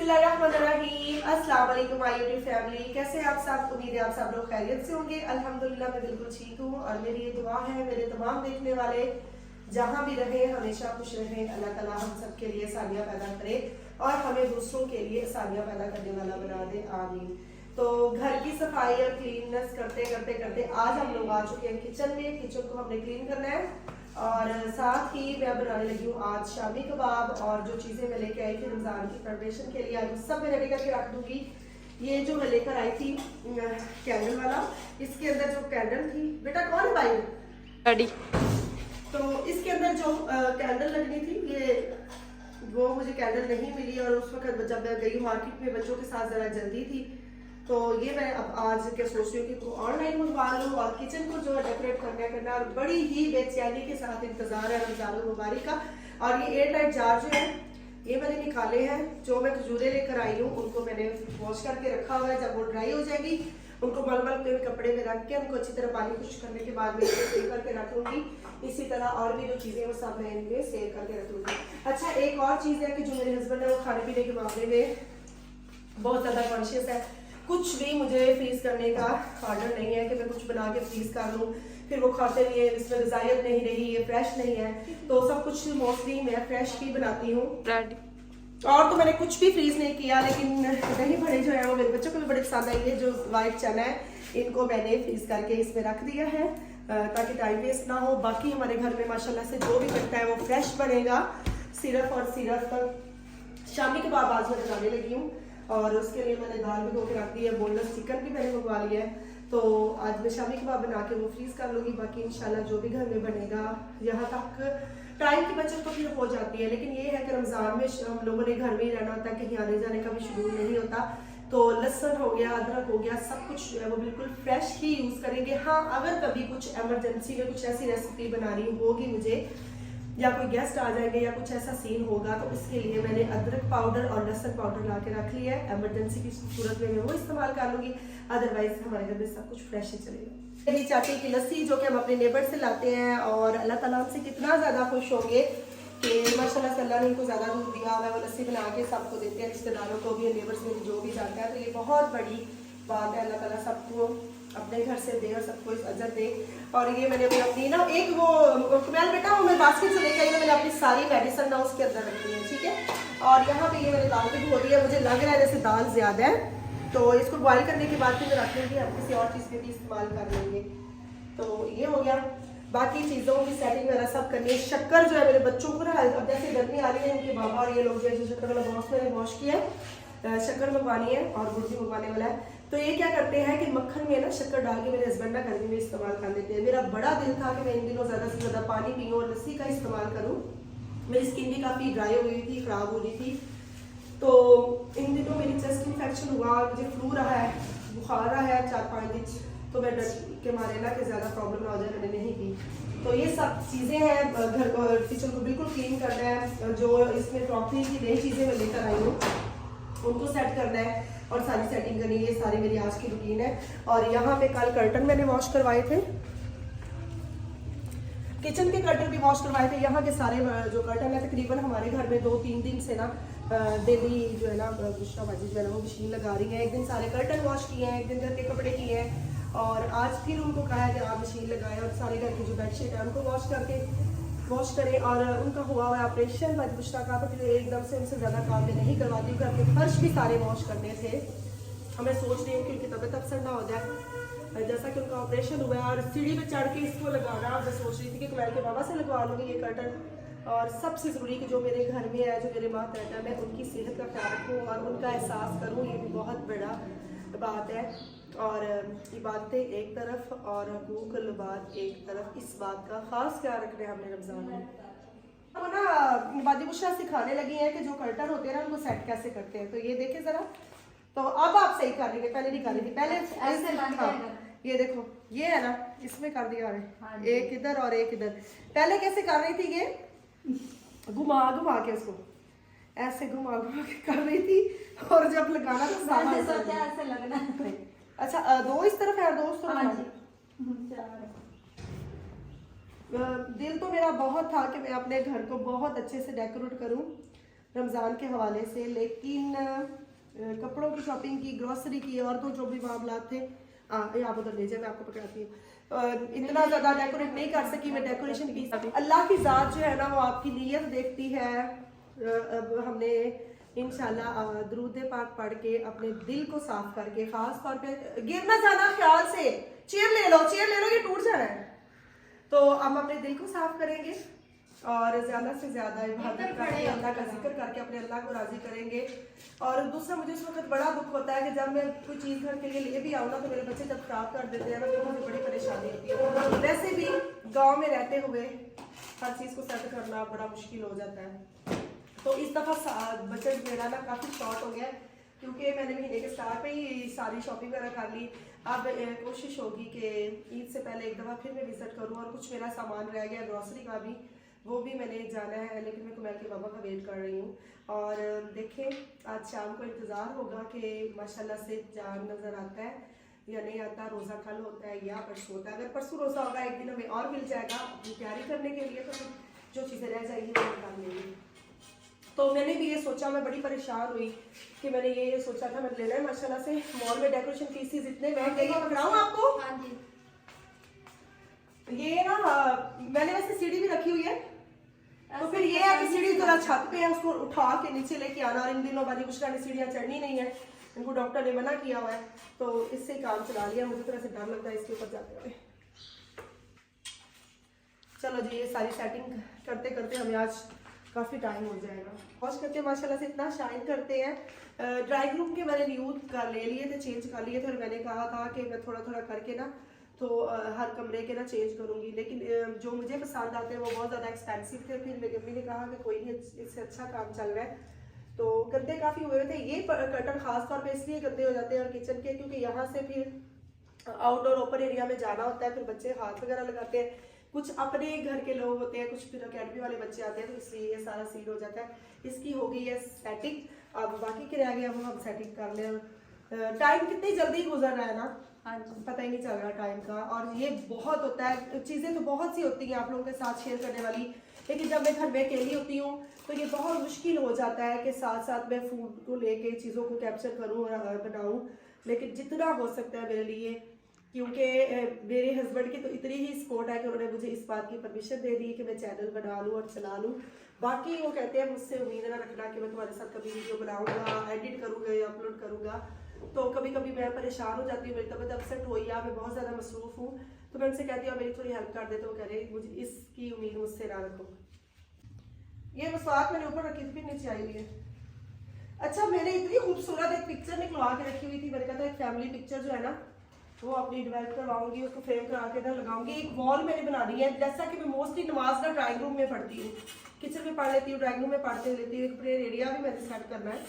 बिस्मिल्लाहिर्रहमानिर्रहीम। अस्सलाम वालेकुम माय यूट्यूब फैमिली, कैसे हैं आप सब? उम्मीद है आप सब लोग खैरियत से होंगे। अल्हम्दुलिल्लाह मैं बिल्कुल ठीक हूँ और मेरी ये दुआ है मेरे तमाम देखने वाले जहाँ भी रहे हमेशा खुश रहें। अल्लाह ताला हम सब के लिए आसानियाँ पैदा करे और हमें दूसरों के लिए आसानियाँ पैदा करने वाला बना दे, आमीन। तो घर की सफाई और क्लीननेस करते करते करते आज हम लोग आ चुके हैं किचन में। किचन को हमने क्लीन करना है और साथ ही मैं बनाने लगी हूँ आज शामी कबाब। और जो चीज़ें मैं लेके आई थी रमज़ान की प्रिपरेशन के लिए आज सब मैं रेडी करके रख दूंगी। ये जो मैं लेकर आई थी कैंडल वाला, इसके अंदर जो कैंडल थी, बेटा कौन है भाई रेडी, तो इसके अंदर जो कैंडल लगनी थी ये वो मुझे कैंडल नहीं मिली और उस वक्त जब मैं गई मार्केट में बच्चों के साथ ज़रा जल्दी थी तो ये मैं अब आज क्या सोच रही हूँ कि ऑनलाइन मंगवा लूँ और किचन को जो है डेकोरेट करना और बड़ी ही बेचैनी के साथ इंतजार है रमजान मुबारक का। और ये एयर टाइट जार जो है ये मैंने निकाले हैं। जो मैं खजूरें लेकर आई हूँ उनको मैंने वॉश करके रखा हुआ है। जब वो ड्राई हो जाएगी उनको मलमल के कपड़े में रख के उनको अच्छी तरह पानी खुश करने के बाद मैं सेव करके रखूंगी। इसी तरह और भी जो चीज़ें वो सब मैं इनमें सेव करके रखूंगी। अच्छा, एक और चीज़ है कि जो मेरे हस्बैंड है वो खाने पीने के मामले में बहुत ज़्यादा कॉन्शियस है। कुछ भी मुझे फ्रीज करने का ऑर्डर नहीं है कि मैं कुछ बना के फ्रीज कर लूँ फिर वो खाते नहीं है, इसमें ग़िज़ाइयत नहीं रही, ये फ्रेश नहीं है। तो सब कुछ मोस्टली मैं फ्रेश ही बनाती हूँ। और तो मैंने कुछ भी फ्रीज नहीं किया, लेकिन दही बड़े जो है वो मेरे बच्चों को भी बड़े पसंद आएंगे। जो वाइट चना है इनको मैंने फ्रीज करके इसमें रख दिया है ताकि टाइम वेस्ट ना हो। बाकी हमारे घर में माशाल्लाह से जो भी बनता है वो फ्रेश बनेगा। सिर्फ और सिर्फ तक शामी के बाद आज मैं बनाने लगी हूँ और उसके लिए मैंने दाल भिगो के रख दी है। बोनलेस चिकन भी मैंने मंगवा लिया है तो आज मैं शामी कबाब बना के वो फ्रीज कर लूँगी। बाकी इंशाल्लाह जो भी घर में बनेगा, यहाँ तक टाइम की बचत तो फिर हो जाती है। लेकिन ये है कि रमज़ान में हम लोगों ने घर में ही रहना होता है, कहीं आने जाने का भी शेड्यूल नहीं होता। तो लहसुन हो गया, अदरक हो गया, सब कुछ जो है वो बिल्कुल फ्रेश ही यूज़ करेंगे। हाँ, अगर कभी कुछ एमरजेंसी में कुछ ऐसी रेसिपी बनानी होगी मुझे या कोई गेस्ट आ जाएंगे या कुछ ऐसा सीन होगा तो इसके लिए मैंने अदरक पाउडर और लहसुन पाउडर ला के रख लिया है। एमरजेंसी की सूरत में मैं वो इस्तेमाल कर लूँगी, अदरवाइज हमारे घर में सब कुछ फ्रेश ही चलेगा। मेरी चाची की लस्सी जो कि हम अपने नेबर से लाते हैं और अल्लाह ताला से कितना ज़्यादा खुश होंगे कि माशाल्लाह से अल्लाह ने इनको ज़्यादा दूध दिया हुआ है। वो लस्सी बना के सबको देते हैं, रिश्तेदारों को भी, नेबर्स में जो भी जाता है। तो ये बहुत बड़ी बात है, अल्लाह ताला सबको अपने घर से दे और सबको इस अजर दे। और ये मैंने अपनी ना एक वो कुमैल बेटा वो मैं बास्केट से लेकर आई ना, मैंने अपनी सारी मेडिसिन ना उसके अंदर रखी है, ठीक है। और यहाँ पे ये मैंने दाल भी धो दी है। मुझे लग रहा है जैसे दाल ज़्यादा है तो इसको बॉयल करने के बाद फिर मैं रख लूँगी, हम किसी और चीज़ में भी इस्तेमाल कर लेंगे। तो ये हो गया। बाकी चीज़ों की सेटिंग वगैरह सब करनी है। शक्कर जो है मेरे बच्चों को ना अब जैसे गर्मी आ रही है, इनके बाबा और ये लोग जो है शक्कर वाला बॉक्स मैंने वॉश किया है, शक्कर मंगवानी है और गुड़ भी मंगवाने वाला है। तो ये क्या करते हैं कि मक्खन में ना शक्कर डाल के मेरे हस्बैंड ना गर्मी में इस्तेमाल कर लेते हैं। मेरा बड़ा दिल था कि मैं इन दिनों ज़्यादा से ज़्यादा पानी पीऊँ और लस्सी का इस्तेमाल करूँ। मेरी स्किन भी काफ़ी ड्राई हुई थी, ख़राब हो रही थी। तो इन दिनों मेरी चेस्ट इन्फेक्शन हुआ, मुझे फ्लू रहा है, बुखार रहा है 4-5 दिन। तो मैं डर के मारे ना कि ज़्यादा प्रॉब्लम ना हो जाए, मैंने नहीं की। तो ये सब चीज़ें हैं, घर को किचन को बिल्कुल क्लीन करना है। जो इसमें क्रॉकरी की नई चीज़ें मैं लेकर आई हूँ उनको सेट करना है और सारी सेटिंग करनी है। ये सारी मेरी आज की रूटीन है। और यहाँ पे कल कर्टन मैंने वॉश करवाए थे, किचन के कर्टन भी वॉश करवाए थे। यहाँ के सारे जो कर्टन है तकरीबन हमारे घर में 2-3 दिन से ना डेली जो है ना बुशरा बाजी जो है ना वो मशीन लगा रही है। एक दिन सारे कर्टन वॉश किए हैं, एक दिन घर के कपड़े किए हैं और आज फिर उनको कहा है कि आप मशीन लगाएं और सारे घर की जो बेडशीट है उनको वॉश करें। और उनका हुआ हुआ ऑपरेशन बुशरा का, तो फिर एकदम से उनसे ज़्यादा काम में नहीं करवाती हूँ। घर के फर्श भी सारे वॉश करने थे। मैं सोच रही हूँ कि उनकी तबीयत अफसर ना हो जाए, जैसा कि उनका ऑपरेशन हुआ है। और सीढ़ी पे चढ़ के इसको लगाना मैं सोच रही थी कि कुमैल के बाबा से लगवा लूँगी ये कर्टन। और सबसे ज़रूरी कि जो मेरे घर में है, जो मेरे मातहत है, मैं उनकी सेहत का ख्याल रखूँ और उनका एहसास करूँ, ये भी बहुत बड़ा बात है। और इबादतें एक तरफ और हुकूकुल इबाद एक तरफ, इस बात का ख़ास ख्याल रखना है हमने रमज़ान में। वो ना बाजी बुशरा सिखाने लगी है कि जो कर्टन होते हैं ना उनको सेट कैसे करते हैं। तो ये देखें ज़रा, तो अब आप सही कर रही है, पहले नहीं कर रही थी। पहले ऐसे हाँ, ये देखो ये है ना, इसमें कर दिया है एक इधर और एक इधर। पहले कैसे कर रही थी, ये घुमा घुमा के उसको ऐसे घुमा घुमा के कर रही थी और जब लगाना तो सामने ऐसे लगना। अच्छा, 2 इस तरफ है, 2 उस तरफ। दिल तो मेरा बहुत था कि मैं अपने घर को बहुत अच्छे से डेकोरेट करूं। रमज़ान के हवाले से, लेकिन कपड़ों की शॉपिंग की, ग्रॉसरी की और तो जो भी मामला थे, आप उधर ले जाए, मैं आपको पकड़ाती हूँ। इतना ज़्यादा डेकोरेट नहीं कर सकी मैं, डेकोरेशन की। अल्लाह की ज़ात जो है ना वो आपकी नीयत देखती है। अब हमने इंशाल्लाह दुरूद पाक पढ़ के अपने दिल को साफ करके, खास तौर पे गिर ना जाना ख्याल से, चेयर ले लो ये टूट जाना है। तो हम अपने दिल को साफ करेंगे और ज़्यादा से ज़्यादा इबादत करके, अल्लाह का जिक्र करके अपने अल्लाह को राज़ी करेंगे। और दूसरा, मुझे उस वक्त बड़ा दुख होता है कि जब मैं कोई चीज़ घर के लिए ले भी आऊँ ना, तो मेरे बच्चे जब खराब कर देते हैं ना, तो मुझे बड़ी परेशानी होती है। वैसे भी गाँव में रहते हुए हर चीज़ को सेट करना बड़ा मुश्किल हो जाता है। तो इस दफ़ा बजट मेरा ना काफ़ी शॉर्ट हो गया, क्योंकि मैंने महीने के स्टार्ट पे ही सारी शॉपिंग वगैरह कर ली। अब कोशिश होगी कि ईद से पहले एक दफ़ा फिर मैं विज़िट करूँ, और कुछ मेरा सामान रह गया ग्रॉसरी का भी, वो भी मैंने जाना है, लेकिन मैं कुमैल के बाबा का वेट कर रही हूँ। और देखें आज शाम को इंतज़ार होगा कि माशाल्लाह से चाँद नज़र आता है या नहीं आता, रोज़ा कल होता है या परसों होता है। अगर परसों रोज़ा होगा, एक दिन हमें और मिल जाएगा अपनी तैयारी करने के लिए, तो जो चीज़ें रह जाएंगी वो निकाल लेंगे। तो मैंने भी ये सोचा, मैं बड़ी परेशान हुई कि मैंने ये सोचा था मैंने लेना है। माशाल्लाह से मॉल में डेकोरेशन पीसेस इतने महंगे, ये पकड़ाऊं आपको? हाँ जी। ये ना मैंने वैसे सीढ़ी भी रखी हुई है, तो फिर ये है कि सीढ़ी जरा छत पे है, उसको उठा के नीचे लेके आना। और इन दिनों वाली बुशरा ने सीढ़ियाँ चढ़नी नहीं है, इनको डॉक्टर ने मना किया हुआ है, तो इससे काम चला लिया। मुझे थोड़ा सा डर लगता है इसके ऊपर जाते हुए। चलो जी, ये सारी सेटिंग करते करते हमें आज काफ़ी टाइम हो जाएगा। वॉश करके माशाल्लाह से इतना शाइन करते हैं। ड्राइंग रूम के मैंने न्यूज कर ले लिए थे, चेंज कर लिए थे, और मैंने कहा था कि मैं थोड़ा थोड़ा करके ना तो हर कमरे के ना चेंज करूँगी, लेकिन जो मुझे पसंद आते हैं वो बहुत ज़्यादा एक्सपेंसिव थे। फिर मेरी मम्मी ने कहा कि कोई नहीं, इससे अच्छा काम चल रहा है। तो गंदे काफ़ी हुए थे। ये कर्टन खास तौर पर इसलिए गंदे हो जाते हैं और किचन के, क्योंकि यहाँ से फिर आउटडोर ओपन एरिया में जाना होता है, फिर बच्चे हाथ वगैरह लगाते हैं, कुछ अपने घर के लोग होते हैं, कुछ फिर अकेडमी वाले बच्चे आते हैं, तो इसलिए ये सारा सीन हो जाता है। इसकी हो गई है सेटिंग, अब बाकी के रह गए वो हम सेटिंग कर लें। टाइम कितनी जल्दी गुजर रहा है ना, हाँ जी, पता ही नहीं चल रहा टाइम का। और ये बहुत होता है, चीज़ें तो बहुत सी होती हैं आप लोगों के साथ शेयर करने वाली, लेकिन जब मैं घर में अकेली होती हूँ तो ये बहुत मुश्किल हो जाता है कि साथ साथ मैं फूड को लेके चीज़ों को कैप्चर करूँ और बनाऊँ। लेकिन जितना हो सकता है मेरे लिए, क्योंकि मेरे हस्बैंड की तो इतनी ही सपोर्ट है कि उन्होंने मुझे इस बात की परमिशन दे दी कि मैं चैनल बना लूँ और चला लूँ। बाकी वो कहते हैं मुझसे उम्मीद ना रखना कि मैं तुम्हारे साथ कभी वीडियो बनाऊँगा, एडिट करूँगा या अपलोड करूँगा। तो कभी कभी मैं परेशान हो जाती हूँ, मेरी तबीयत अपसेट हुई या मैं बहुत ज़्यादा मसरूफ़ हूँ, तो मैं उनसे कहती हूँ मेरी थोड़ी हेल्प कर दे। तो वो कह रहे मुझे इसकी उम्मीद मुझसे ना रखो। ये मसवाक मैंने ऊपर रखी थी, फिर नीचे आई हुई है। अच्छा, मैंने इतनी खूबसूरत एक पिक्चर निकलवा के रखी हुई थी, मैंने कहा था एक फैमिली पिक्चर जो है ना वो अपनी डेवलप करवाऊंगी, उसको फ्रेम करा के इधर लगाऊंगी। एक वॉल मैंने बना दी है, जैसा कि मैं मोस्टली नमाज ना ड्राइंग रूम में पढ़ती हूँ, किचन में पढ़ लेती हूँ, ड्राइंग रूम में पढ़ते लेती हूँ। एक प्रेयर एरिया भी मैंने सेट करना है।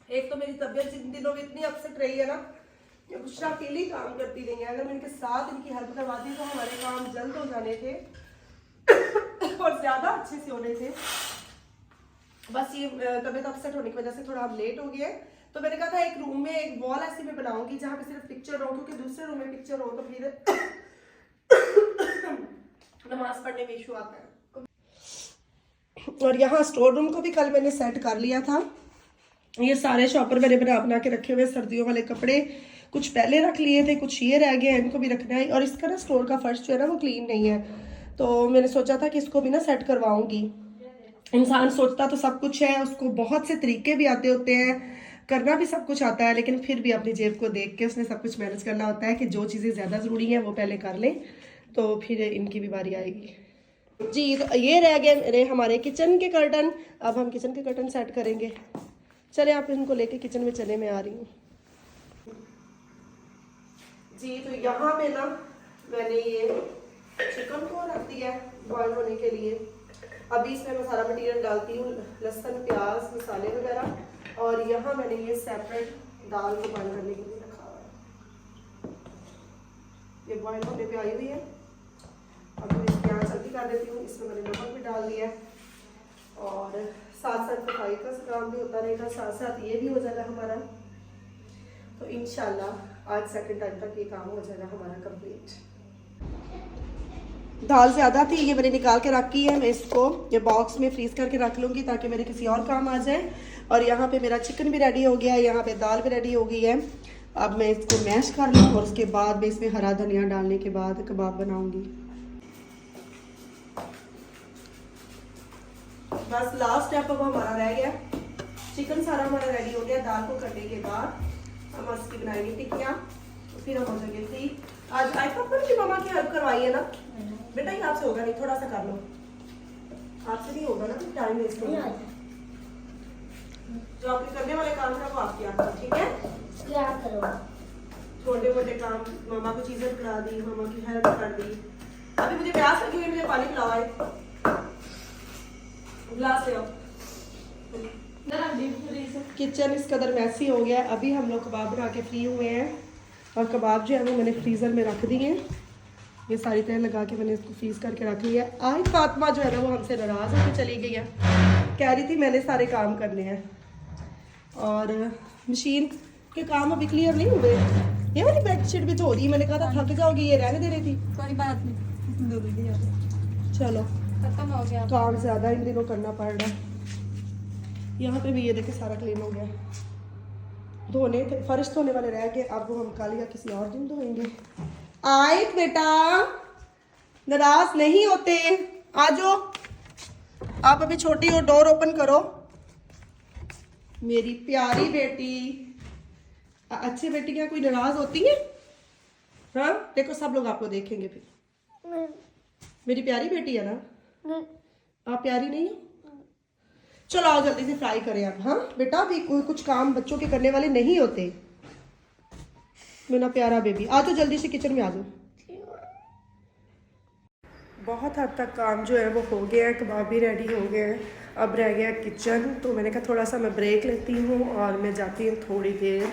एक तो मेरी तबीयत जिन दिनों में इतनी अपसेट रही है ना, बुशरा अकेली काम करती नहीं है। अगर मैं इनके साथ इनकी हेल्प करवाती तो हमारे काम जल्द हो जाने थे और ज़्यादा अच्छे से होने थे। बस ये तबीयत अपसेट होने की वजह से थोड़ा हम लेट हो गए। तो मैंने कहा था एक रूम में एक वॉल ऐसी मैं बनाऊंगी जहाँ पे सिर्फ पिक्चर हो, क्योंकि दूसरे रूम में पिक्चर हो तो फिर नमाज पढ़ने में इशू आता है। और यहाँ स्टोर रूम को भी कल मैंने सेट कर लिया था। ये सारे शॉपर मैंने बना के रखे हुए, सर्दियों वाले कपड़े कुछ पहले रख लिए थे, कुछ ये रह गए, इनको भी रखना है। और इसका ना स्टोर का फर्श जो है ना वो क्लीन नहीं है, तो मैंने सोचा था कि इसको भी ना सेट करवाऊंगी। इंसान सोचता तो सब कुछ है, उसको बहुत से तरीके भी आते होते हैं, करना भी सब कुछ आता है, लेकिन फिर भी अपनी जेब को देख के उसने सब कुछ मैनेज करना होता है कि जो चीज़ें ज़्यादा ज़रूरी हैं वो पहले कर लें, तो फिर इनकी भी बारी आएगी। जी, तो ये रह गए मेरे हमारे किचन के कर्टन। अब हम किचन के कर्टन सेट करेंगे। चले आप इनको लेके किचन में चले, मैं आ रही हूँ जी। तो यहाँ पे ना मैंने ये चिकन को रख दिया बॉयल होने के लिए। अभी इसमें मैं सारा मटेरियल डालती हूँ, लहसुन, प्याज, मसाले वगैरह। और यहाँ मैंने ये सेपरेट दाल को बॉयल करने के लिए रखा हुआ है। ये बॉयल होने पे आई हुई है। अब मैं इसकी आँच जल्दी कर देती हूँ। इसमें मैंने नमक भी डाल दिया है और साथ साथ सफाई का काम भी होता रहेगा, साथ साथ ये भी हो जाएगा हमारा। तो इंशाल्लाह आज सेकंड टाइम तक ये काम हो जाएगा हमारा कंप्लीट। दाल ज़्यादा थी, ये मैंने निकाल के रखी है। मैं इसको ये बॉक्स में फ्रीज़ करके रख लूँगी ताकि मेरे किसी और काम आ जाए। और यहाँ पे मेरा चिकन भी रेडी हो गया है, यहाँ पे दाल भी रेडी हो गई है। अब मैं इसको मैश कर लूँ और उसके बाद मैं इसमें हरा धनिया डालने के बाद कबाब बनाऊँगी। बस लास्ट स्टेप अब हमारा रह गया। चिकन सारा हमारा रेडी हो गया। दाल को करने के बाद हम इसकी बनाएंगे टिक्कियाँ, फिर हम हो जाएंगे फ्री। आज पापा की मामा की हेल्प करवाई है ना बेटा? ये आपसे होगा नहीं, थोड़ा सा कर लो। आपसे नहीं होगा ना, टाइम वेस्ट होगा। जो आपके करने वाले काम है वो आप किया करो, ठीक है? क्या करो? छोटे मोटे काम, मामा को चीजें खिला दी, मामा की हेल्प कर दी। अभी मुझे प्यास लगी हुई, मुझे पानी पिलाओ, आए गिलास ले आओ। किचन इस कदर मैसी हो गया। अभी हम लोग कबाब बना के फ्री हुए हैं और कबाब जो है वो मैंने फ्रीज़र में रख दिए हैं। ये सारी तय लगा के मैंने इसको फ्रीज़ करके रख लिया है। आज फातिमा जो है ना वो हमसे नाराज़ होकर चली गई है, कह रही थी मैंने सारे काम करने हैं और मशीन के काम अभी क्लियर नहीं हुए। ये वाली बेडशीट भी धो दी, मैंने कहा था थक जाओगी, ये रहने दे रही थी। कोई बात नहीं, चलो खत्म हो गया। काम ज़्यादा इन दिनों करना पड़ रहा है। यहाँ पे भी ये देखे सारा क्लीन हो गया। धोने थे, फर्श धोने वाले रह गए, अब वो हम कल या किसी और दिन धोएंगे। आए बेटा, नाराज नहीं होते, आ जाओ। आप अभी छोटी हो, डोर ओपन करो। मेरी प्यारी बेटी। अच्छी बेटी क्या कोई नाराज होती है? हाँ देखो सब लोग आपको देखेंगे फिर। मेरी प्यारी बेटी है ना? आप प्यारी नहीं हो? चलो आओ जल्दी से फ्राई करें अब। हाँ बेटा, अभी कुछ काम बच्चों के करने वाले नहीं होते। मेरा प्यारा बेबी, आ जाओ जल्दी से किचन में आ जाओ। बहुत हद तक काम जो है वो हो गया है, कबाब भी रेडी हो गए हैं। अब रह गया किचन, तो मैंने कहा थोड़ा सा मैं ब्रेक लेती हूँ और मैं जाती हूँ थोड़ी देर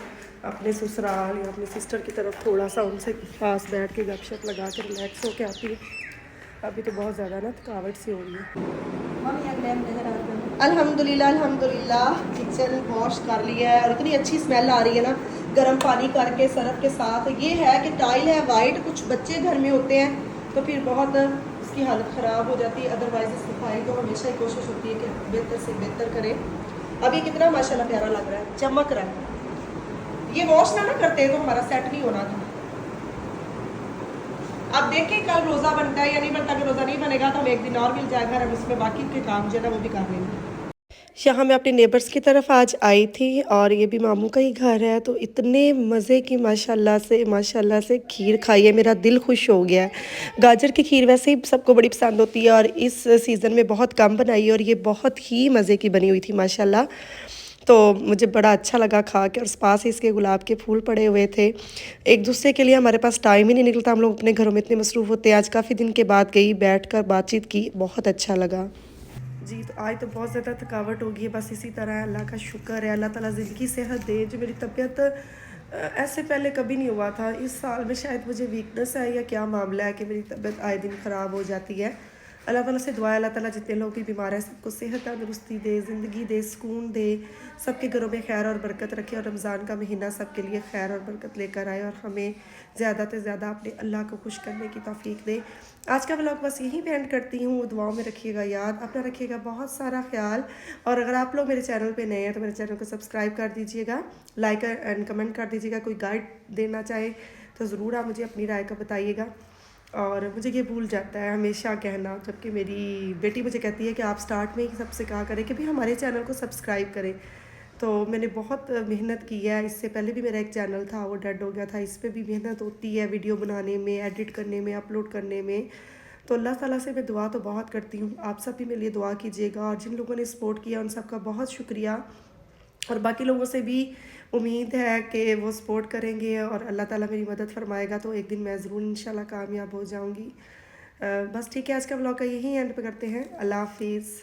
अपने ससुराल या अपनी सिस्टर की तरफ, थोड़ा सा उनसे पास बैठ के गपशप लगा के रिलैक्स होके आती हूँ। अभी तो बहुत ज़्यादा ना थकावट सी हो रही है। अल्हम्दुलिल्लाह अल्हम्दुलिल्लाह किचन वॉश कर लिया है और इतनी अच्छी स्मेल आ रही है ना गर्म पानी करके सरफ के साथ। ये है कि टाइल है वाइट, कुछ बच्चे घर में होते हैं तो फिर बहुत इसकी हालत ख़राब हो जाती है। अदरवाइज सफाई तो हमेशा ही कोशिश होती है कि बेहतर से बेहतर करें। अभी कितना माशाल्लाह प्यारा लग रहा है, चमक रहा है। ये वॉश ना करते तो हमारा सेट नहीं होना था। अब देखें कल रोज़ा बनता है या नहीं बनता। अगर रोज़ा नहीं बनेगा तो हम एक दिन और मिल जाएगा, हम इसमें बाकी के काम जो है ना वो भी कर लेंगे। यहाँ मैं अपने नेबर्स की तरफ आज आई थी और ये भी मामू का ही घर है, तो इतने मज़े की माशाल्लाह से खीर खाई है, मेरा दिल खुश हो गया है। गाजर की खीर वैसे ही सबको बड़ी पसंद होती है और इस सीज़न में बहुत कम बनाई है और ये बहुत ही मज़े की बनी हुई थी माशाल्लाह। तो मुझे बड़ा अच्छा लगा खा के। और पास ही इसके गुलाब के फूल पड़े हुए थे। एक दूसरे के लिए हमारे पास टाइम ही नहीं निकलता, हम लोग अपने घरों में इतने मसरूफ़ होते हैं। आज काफ़ी दिन के बाद गई, बैठकर बातचीत की, बहुत अच्छा लगा जी। तो आज तो बहुत ज़्यादा थकावट हो गई है, बस इसी तरह अल्लाह का शुक्र है। अल्लाह ताला ज़िंदगी सेहत दे। जो मेरी तबीयत ऐसे पहले कभी नहीं हुआ था, इस साल में शायद मुझे वीकनेस है या क्या मामला है कि मेरी तबीयत आए दिन ख़राब हो जाती है। अल्लाह ताला से दुआ है अल्लाह ताला जितने लोग भी बीमार हैं सबको सेहत तंदुरुस्ती दे, ज़िंदगी दे, सुकून दे, सबके घरों में खैर और बरकत रखे और रमज़ान का महीना सबके लिए खैर और बरकत लेकर आए और हमें ज़्यादा से ज़्यादा अपने अल्लाह को खुश करने की तौफीक दे। आज का व्लॉग बस यहीं पे एंड करती हूँ। दुआओं में रखिएगा याद, अपना रखिएगा बहुत सारा ख्याल। और अगर आप लोग मेरे चैनल पे नए हैं तो मेरे चैनल को सब्सक्राइब कर दीजिएगा, लाइक एंड कमेंट कर दीजिएगा। कोई गाइड देना चाहे तो ज़रूर आप मुझे अपनी राय का बताइएगा। और मुझे ये भूल जाता है हमेशा कहना, जबकि मेरी बेटी मुझे कहती है कि आप स्टार्ट में ही सबसे कहा करें कि भाई हमारे चैनल को सब्सक्राइब करें। तो मैंने बहुत मेहनत की है। इससे पहले भी मेरा एक चैनल था, वो डेड हो गया था। इस पर भी मेहनत होती है, वीडियो बनाने में, एडिट करने में, अपलोड करने में। तो अल्लाह ताला से मैं दुआ तो बहुत करती हूँ, आप सब भी मेरे लिए दुआ कीजिएगा। और जिन लोगों ने सपोर्ट किया उन सबका बहुत शुक्रिया। और बाकी लोगों से भी उम्मीद है कि वो सपोर्ट करेंगे और अल्लाह ताला मेरी मदद फरमाएगा तो एक दिन मैं ज़रूर इंशाल्लाह कामयाब हो जाऊँगी। बस ठीक है, आज का व्लॉग का यही एंड पे करते हैं। अल्लाह हाफिज़।